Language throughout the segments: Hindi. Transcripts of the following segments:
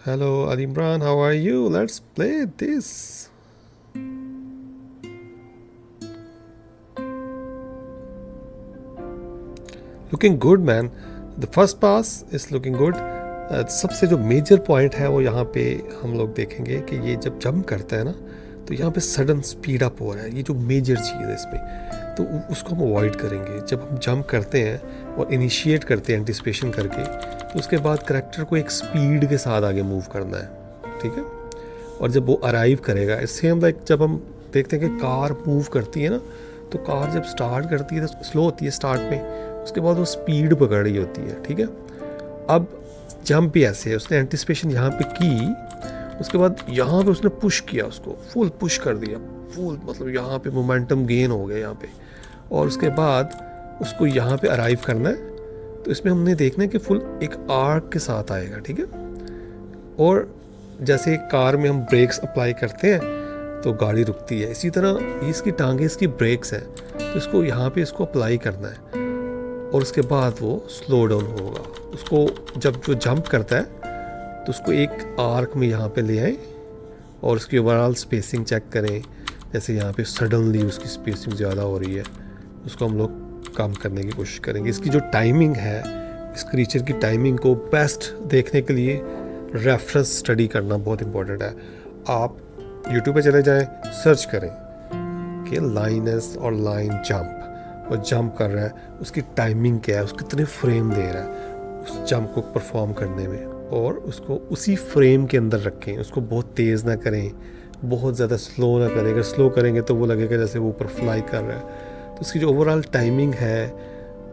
Hello, Ali Imran, how are you? Let's play this. Looking good, man. The first pass is looking good. सबसे जो मेजर पॉइंट है वो यहाँ पे हम लोग देखेंगे कि ये जब जंप करता है ना तो यहाँ पे सडन स्पीड अप हो रहा है। ये जो मेजर चीज़ है इसमें तो उसको हम अवॉइड करेंगे। जब हम जंप करते हैं और इनिशिएट करते हैं एंटिसिपेशन करके तो उसके बाद करैक्टर को एक स्पीड के साथ आगे मूव करना है, ठीक है। और जब वो अराइव करेगा इससे हम लाइक जब हम देखते हैं कि कार मूव करती है ना तो कार जब स्टार्ट करती है तो स्लो होती है स्टार्ट में, उसके बाद वो स्पीड पकड़ रही होती है, ठीक है। अब जंप भी ऐसे है, उसने एंटिसिपेशन यहाँ पे की, उसके बाद यहाँ पे उसने पुश किया, उसको फुल पुश कर दिया, फुल मतलब यहाँ पे मोमेंटम गेन हो गया यहाँ पे। और उसके बाद उसको यहाँ पे अराइव करना है तो इसमें हमने देखना है कि फुल एक आर्क के साथ आएगा, ठीक है। और जैसे कार में हम ब्रेक्स अप्लाई करते हैं तो गाड़ी रुकती है, इसी तरह इसकी टांगे इसकी ब्रेक्स हैं तो इसको यहाँ पे इसको अप्लाई करना है और उसके बाद वो स्लो डाउन होगा। उसको जब जो जंप करता है तो उसको एक आर्क में यहाँ पे ले आए और उसकी ओवरऑल स्पेसिंग चेक करें। जैसे यहाँ पे सडनली उसकी स्पेसिंग ज़्यादा हो रही है, उसको हम लोग कम करने की कोशिश करेंगे। इसकी जो टाइमिंग है, इस क्रीचर की टाइमिंग को बेस्ट देखने के लिए रेफरेंस स्टडी करना बहुत इंपॉर्टेंट है। आप यूट्यूब पे चले जाएं, सर्च करें कि लाइनस और लाइन जंप, और जंप कर रहा है उसकी टाइमिंग क्या है, उसको कितने फ्रेम दे रहा है उस जंप को परफॉर्म करने में, और उसको उसी फ्रेम के अंदर रखें। उसको बहुत तेज़ ना करें, बहुत ज़्यादा स्लो ना करें। अगर स्लो करेंगे तो वो लगेगा जैसे वो ऊपर फ्लाई कर रहा है। तो उसकी जो ओवरऑल टाइमिंग है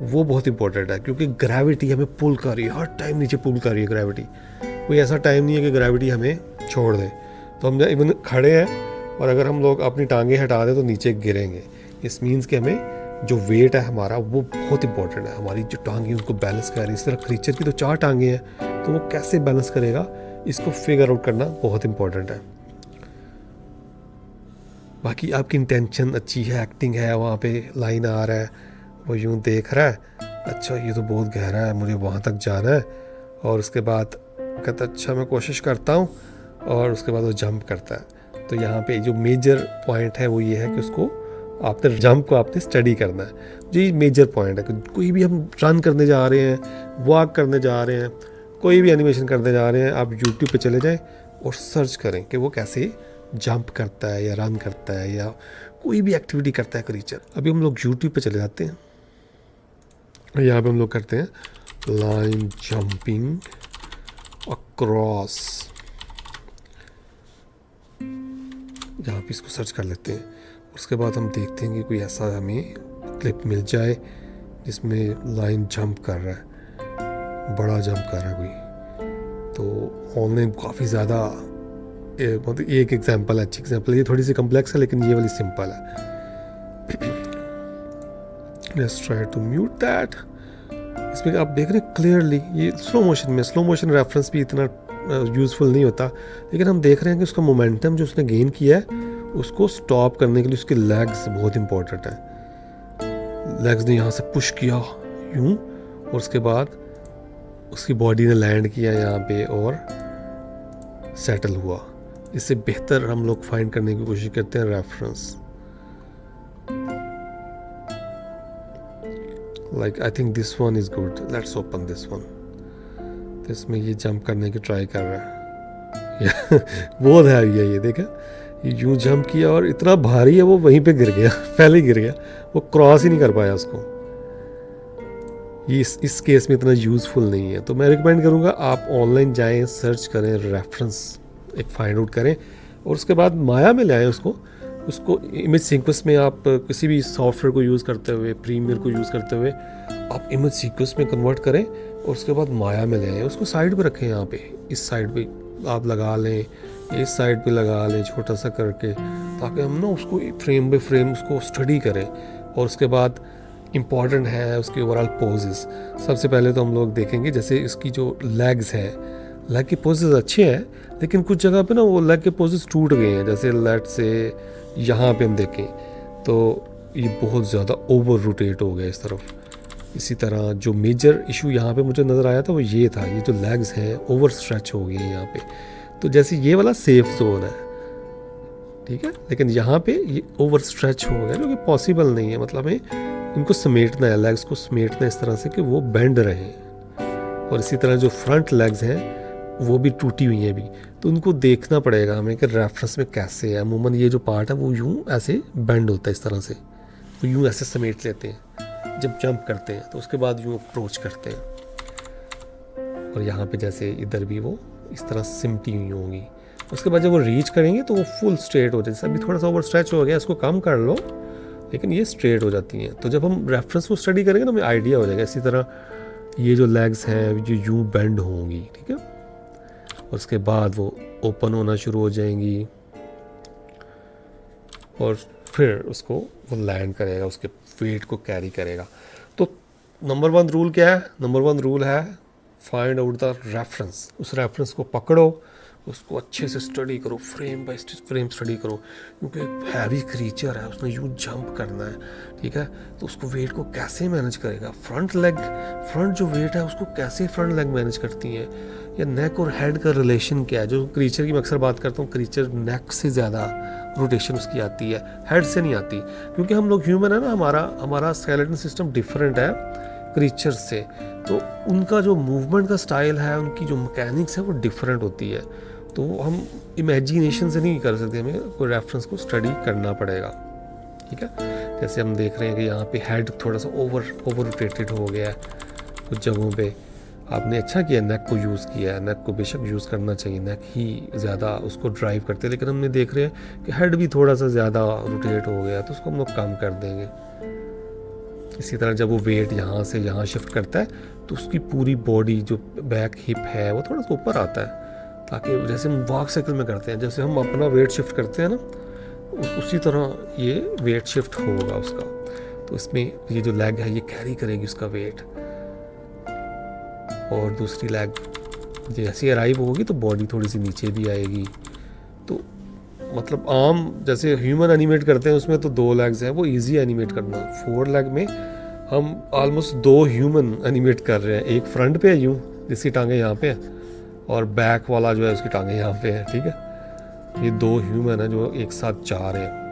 वो बहुत इंपॉर्टेंट है, क्योंकि ग्रेविटी हमें पुल कर रही है, हर टाइम नीचे पुल कर रही है ग्रेविटी। कोई ऐसा टाइम नहीं है कि ग्रेविटी हमें छोड़ दे। तो हम इवन खड़े हैं और अगर हम लोग अपनी टांगें हटा दें तो नीचे गिरेंगे। इस मीन्स कि हमें जो वेट है हमारा वो बहुत इंपॉर्टेंट है। हमारी जो टांगें उनको बैलेंस कर रही है। इस तरह क्रीचर की तो 4 टांगें हैं तो वो कैसे बैलेंस करेगा इसको फिगर आउट करना बहुत इंपॉर्टेंट है। बाकी आपकी इंटेंशन अच्छी है, एक्टिंग है, वहाँ पे लाइन आ रहा है, वो यूँ देख रहा है, अच्छा ये तो बहुत गहरा है, मुझे वहाँ तक जाना है। और उसके बाद कहता अच्छा मैं कोशिश करता हूँ, और उसके बाद वो जंप करता है। तो यहाँ पे जो मेजर पॉइंट है वो ये है कि उसको आपने जंप को आपने स्टडी करना है। ये मेजर पॉइंट है कि कोई भी हम रन करने जा रहे हैं, वॉक करने जा रहे हैं, कोई भी एनिमेशन करने जा रहे हैं, आप यूट्यूब पे चले जाएं और सर्च करें कि वो कैसे जंप करता है या रन करता है या कोई भी एक्टिविटी करता है क्रीचर। अभी हम लोग यूट्यूब पे चले जाते हैं, यहाँ पे हम लोग करते हैं लाइन जंपिंग अक्रॉस, यहाँ पे इसको सर्च कर लेते हैं। उसके बाद हम देखते हैं कि कोई ऐसा हमें क्लिप मिल जाए जिसमें लाइन जंप कर रहा है, बड़ा जंप कर रहा है कोई। तो ऑनलाइन काफ़ी ज़्यादा मतलब एक एग्जांपल है, अच्छी एग्जांपल। ये थोड़ी सी कम्प्लेक्स है लेकिन ये वाली सिंपल है। Let's try to mute that. इसमें आप देख रहे हैं क्लियरली ये स्लो मोशन में, स्लो मोशन रेफरेंस भी इतना यूज़फुल नहीं होता, लेकिन हम देख रहे हैं कि उसका मोमेंटम जो उसने गेन किया है उसको स्टॉप करने के लिए उसके लेग्स बहुत इंपॉर्टेंट है। लेग्स ने यहाँ से पुश किया यूँ, और उसके बाद उसकी बॉडी ने लैंड किया यहाँ पे और सेटल हुआ। इससे बेहतर हम लोग फाइंड करने की कोशिश करते हैं reference. Like I think this one is good, let's open this one. तो इसमें ये जंप करने की ट्राई कर रहा है। बहुत हैवी है ये, देखा यूं जंप किया और इतना भारी है वो वहीं पे गिर गया, पहले ही गिर गया, वो क्रॉस ही नहीं कर पाया उसको। ये इस केस में इतना यूज़फुल नहीं है। तो मैं रिकमेंड करूँगा आप ऑनलाइन जाएं, सर्च करें, रेफरेंस एक फाइंड आउट करें और उसके बाद माया में ले आएँ उसको इमेज सीक्वेंस में। आप किसी भी सॉफ्टवेयर को यूज़ करते हुए, प्रीमियर को यूज़ करते हुए आप इमेज सीक्वेंस में कन्वर्ट करें और उसके बाद माया में ले आएँ। उसको साइड पे रखें, यहाँ पे इस साइड पे आप लगा लें, इस साइड पे लगा लें छोटा सा करके, ताकि हम ना उसको फ्रेम बाय फ्रेम उसको स्टडी करें। और उसके बाद इम्पॉर्टेंट है उसके ओवरऑल पोजेस। सबसे पहले तो हम लोग देखेंगे जैसे इसकी जो लेग्स हैं, लेग के पोजेस अच्छे हैं लेकिन कुछ जगह पे ना वो लेग के पोजेस टूट गए हैं। जैसे लेट से यहाँ पे हम देखें तो ये बहुत ज़्यादा ओवर रोटेट हो गया इस तरफ, इसी तरह जो मेजर इशू यहाँ पे मुझे नज़र आया था वो ये था, ये जो लेग्स हैं ओवर स्ट्रेच हो गए हैं यहाँ पे। तो जैसे ये वाला सेफ जोन है, ठीक है, लेकिन यहाँ पे ये ओवर स्ट्रेच हो गया, जो कि पॉसिबल नहीं है। मतलब हमें इनको समेटना है, लेग्स को समेटना है इस तरह से कि वो बेंड रहें। और इसी तरह जो फ्रंट लेग्स हैं वो भी टूटी हुई हैं अभी, तो उनको देखना पड़ेगा हमें कि रेफरेंस में कैसे है। अमूमन ये जो पार्ट है वो यूं ऐसे बेंड होता है इस तरह से, वो यूं ऐसे समेट लेते हैं जब जंप करते हैं, तो उसके बाद यूं अप्रोच करते हैं। और यहाँ पे जैसे इधर भी वो इस तरह सिमटी हुई होंगी। उसके बाद जब वो रीच करेंगे तो वो फुल स्ट्रेट हो जाए। जैसे अभी थोड़ा सा ओवर स्ट्रेच हो गया, इसको कम कर लो, लेकिन ये स्ट्रेट हो जाती हैं। तो जब हम रेफरेंस को स्टडी करेंगे तो हमें आइडिया हो जाएगा। इसी तरह ये जो लेग्स हैं ये यूं बेंड होंगी, ठीक है। और उसके बाद वो ओपन होना शुरू हो जाएंगी और फिर उसको वो लैंड करेगा, उसके वेट को कैरी करेगा। तो नंबर 1 रूल क्या है? नंबर 1 रूल है फाइंड आउट द रेफरेंस। उस रेफरेंस को पकड़ो, उसको अच्छे से स्टडी करो, फ्रेम बाय फ्रेम स्टडी करो, क्योंकि एक हैवी क्रीचर है, उसने यूँ जंप करना है, ठीक है। तो उसको वेट को कैसे मैनेज करेगा? फ्रंट जो वेट है उसको कैसे फ्रंट लेग मैनेज करती हैं, या नेक और हेड का रिलेशन क्या है? जो क्रीचर की मैं अक्सर बात करता हूँ, क्रीचर नेक से ज़्यादा रोटेशन उसकी आती है, हेड से नहीं आती, क्योंकि हम लोग ह्यूमन है ना, हमारा स्केलेटन सिस्टम डिफरेंट है क्रीचर से। तो उनका जो मूवमेंट का स्टाइल है, उनकी जो मैकेनिक्स है वो डिफरेंट होती है। तो हम इमेजिनेशन से नहीं कर सकते, हमें कोई रेफरेंस को स्टडी करना पड़ेगा, ठीक है। जैसे हम देख रहे हैं कि यहाँ पे हेड थोड़ा सा ओवर रोटेटेड हो गया है कुछ जगहों पे। आपने अच्छा किया नेक को यूज़ किया है, नेक को बेशक यूज़ करना चाहिए, नेक ही ज़्यादा उसको ड्राइव करते हैं, लेकिन हमने देख रहे हैं कि हेड भी थोड़ा सा ज़्यादा रोटेट हो गया, तो उसको हम लोग कम कर देंगे। इसी तरह जब वो वेट यहाँ से यहाँ शिफ्ट करता है तो उसकी पूरी बॉडी जो बैक हिप है वो थोड़ा सा ऊपर आता है, ताकि जैसे हम वॉक साइकिल में करते हैं, जैसे हम अपना वेट शिफ्ट करते हैं ना, उसी तरह ये वेट शिफ्ट होगा उसका। तो इसमें ये जो लेग है ये कैरी करेगी उसका वेट, और दूसरी लेग जैसे अराइव होगी तो बॉडी थोड़ी सी नीचे भी आएगी। तो मतलब आम जैसे ह्यूमन एनिमेट करते हैं उसमें तो 2 लेग्स हैं, वो इजी एनिमेट करना। 4 लेग में हम ऑलमोस्ट 2 ह्यूमन एनिमेट कर रहे हैं। एक फ्रंट पे है यूँ, जिसकी टांगें यहाँ पे है, और बैक वाला जो है उसकी टांगें यहाँ पे है, ठीक है। ये 2 ह्यूमन है जो एक साथ जा रहे हैं।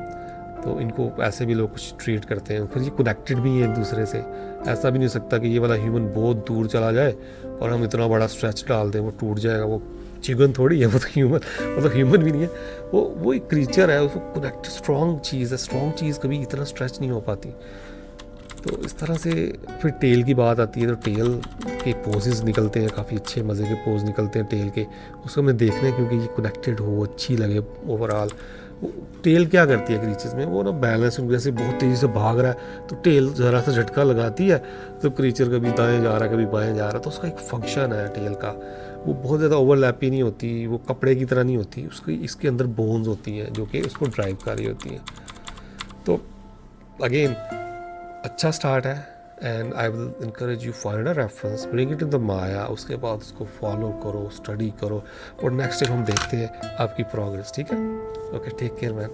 तो इनको ऐसे भी लोग कुछ ट्रीट करते हैं। फिर ये कनेक्टेड भी हैं एक दूसरे से। ऐसा भी नहीं हो सकता कि ये वाला ह्यूमन बहुत दूर चला जाए और हम इतना बड़ा स्ट्रेच डाल दें, वो टूट जाएगा। वो चिकन थोड़ी है, वो तो ह्यूमन भी नहीं है, वो एक क्रीचर है, उसको कनेक्ट स्ट्रॉन्ग चीज़ है। स्ट्रॉन्ग चीज़ कभी इतना स्ट्रेच नहीं हो पाती। तो इस तरह से फिर टेल की बात आती है, तो टेल के पोजेस निकलते हैं, काफ़ी अच्छे मज़े के पोज निकलते हैं टेल के। उसको हमें देखना है क्योंकि ये कनेक्टेड हो, अच्छी लगे ओवरऑल। टेल क्या करती है क्रीचर्स में, वो ना बैलेंस, जैसे बहुत तेज़ी से भाग रहा है तो टेल ज़रा सा झटका लगाती है, तो क्रीचर कभी दाएं जा रहा है कभी बाएं जा रहा है। तो उसका एक फंक्शन है टेल का। वो बहुत ज़्यादा ओवरलैप ही नहीं होती, वो कपड़े की तरह नहीं होती, उसकी इसके अंदर बोन्स होती हैं जो कि उसको ड्राइव कर रही होती हैं। तो अगेन अच्छा स्टार्ट है, and I will encourage you find a reference, bring it in the माया। उसके बाद उसको फॉलो करो, स्टडी करो, और नेक्स्ट टाइम हम देखते हैं आपकी प्रोग्रेस, ठीक है। Okay, take care man.